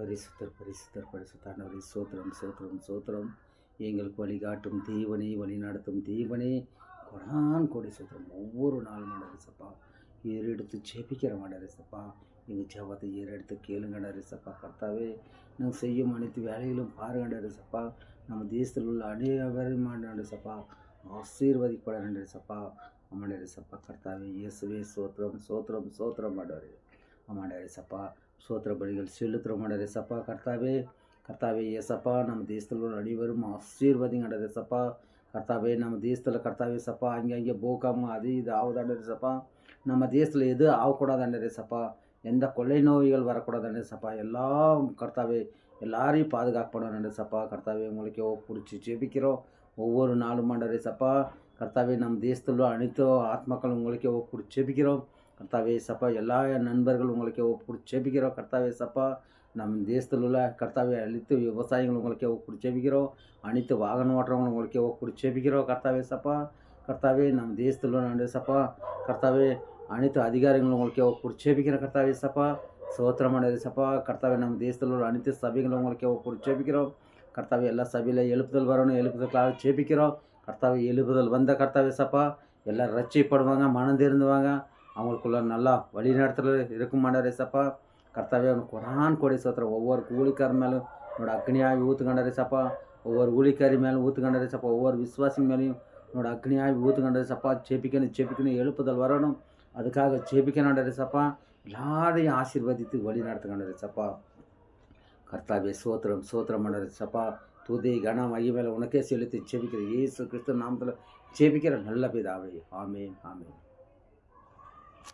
பரிசுத்தர் பரிசுத்தர் பரிசுத்தாண்டவரே, சோத்திரம் சோத்திரம் சோத்திரம். எங்களுக்கு வழிகாட்டும் தீவனே, வழி நடத்தும் தீவனே, கொடான் கோடி சோத்திரம். ஒவ்வொரு நாளும் ஆண்டரசப்பா ஏறெடுத்து ஜெபிக்கிற ஆண்டரசப்பா, எங்கள் ஜெபத்தை ஏறெடுத்து கேளுங்க ஆண்டரசப்பா. கர்த்தாவே, நாங்கள் செய்யும் அனைத்து வேலைகளும் பாருங்க ஆண்டரசப்பா. நம்ம தேசத்தில் உள்ள அனைவரும் ஆண்டரசப்பா ஆசீர்வதிப்பட ஆண்டரசப்பா. ஆமாண்டரசப்பா. கர்த்தாவே இயேசுவே சோத்திரம் சோத்திரம் சோத்திரம் ஆண்டவரே. ஆமாண்டரசப்பா. சோத்திர பலிகள் செலுத்துகிறோம் ஆண்டரசப்பா. கர்த்தாவே கர்த்தாவே ஏசப்பா, நம்ம தேசத்தில் உள்ள அனைவரும் ஆசீர்வதிங்க ஆண்டரசப்பா. கர்த்தாவே, நம்ம தேசத்தில் கர்த்தாவே சப்பா அங்கே போக்காம அது இது ஆகுதாண்டரசப்பா. நம்ம தேசத்தில் எது ஆகக்கூடாது ஆண்டரசப்பா. எந்த கொள்ளை நோய்கள் வரக்கூடாது ஆண்டரசப்பா. எல்லாம் கர்த்தாவே எல்லாரையும் பாதுகாக்கப்படும் ஆண்டரசப்பா. கர்த்தாவே, உங்களுக்கு பிடிச்சி ஜெபிக்கிறோம் ஒவ்வொரு நாளும் ஆண்டரசப்பா. கர்த்தாவே, நம்ம தேசத்தில் உள்ள அனைத்து ஆத்மாக்கள் உங்களுக்கே பிடிச்சி ஜெபிக்கிறோம் கர்த்தாவே சப்பா. எல்லா நண்பர்கள் உங்களுக்கே பிடிச்சி ஜெபிக்கிறோம் கர்த்தாவே சப்பா. நம்ம தேசத்தில் உள்ள கர்த்தாவே அனைத்து விவசாயிகள் உங்களுக்கே பிடிச்சி ஜெபிக்கிறோம். அனைத்து வாகனம் ஓட்டுறவங்க உங்களுக்கே பிடிச்சி ஜெபிக்கிறோம் கர்த்தாவே சப்பா. கர்த்தாவே, நம்ம தேசத்தில் உள்ள நன்றி சப்பா. கர்த்தாவே, அனைத்து அதிகாரிகளும் உங்களுக்கே பிடிச்சி ஜெபிக்கிறோம் கர்த்தாவே சப்பா. சோத்திரமானது சப்பா. கர்த்தாவே, நம்ம தேசத்தில் உள்ள அனைத்து சபைகளும் உங்களுக்கே பிடிச்சி ஜெபிக்கிறோம் கர்த்தாவே. எல்லா சபையில் எழுப்புதல் வரணும், எழுப்புதலுக்காக ஜெபிக்கிறோம் கர்த்தாவே. எழுப்புதல் வந்த கர்த்தாவே சப்பா, எல்லோரும் ரட்சிப்படுவாங்க, மனம் திருந்துவாங்க, அவங்களுக்குள்ள நல்லா வழி நடத்துறது இருக்கும் ஆண்டரசப்பா. கர்த்தாவே, அவனுக்கு கொடான் கோடி சோத்திரம். ஒவ்வொரு ஊழிக்கார மேலும் உன்னோட அக்னியாகி ஊற்றுக்கண்டரசப்பா. ஒவ்வொரு ஊழிக்காரி மேலும் ஊற்றுக்கண்டரசப்பா. ஒவ்வொரு விசுவாசி மேலேயும் உன்னோட அக்னியாகி ஊற்றுக்கண்டரசப்பா. ஜெபிக்கணும் எழுப்புதல் வரணும், அதுக்காக ஜெபிக்கணும்டரசப்பா. எல்லாரையும் ஆசீர்வதித்து வழி நடத்துக்கண்டரசப்பா. கர்த்தாவே சோத்திரம் சோத்திரம் ஆண்டரசப்பா. துதி கனம் மகிமையில உனக்கே செலுத்தி ஜெபிக்கிற இயேசு கிறிஸ்து நாமத்தில் ஜெபிக்கிற நல்ல பிதாவே. ஆமென் ஆமென்.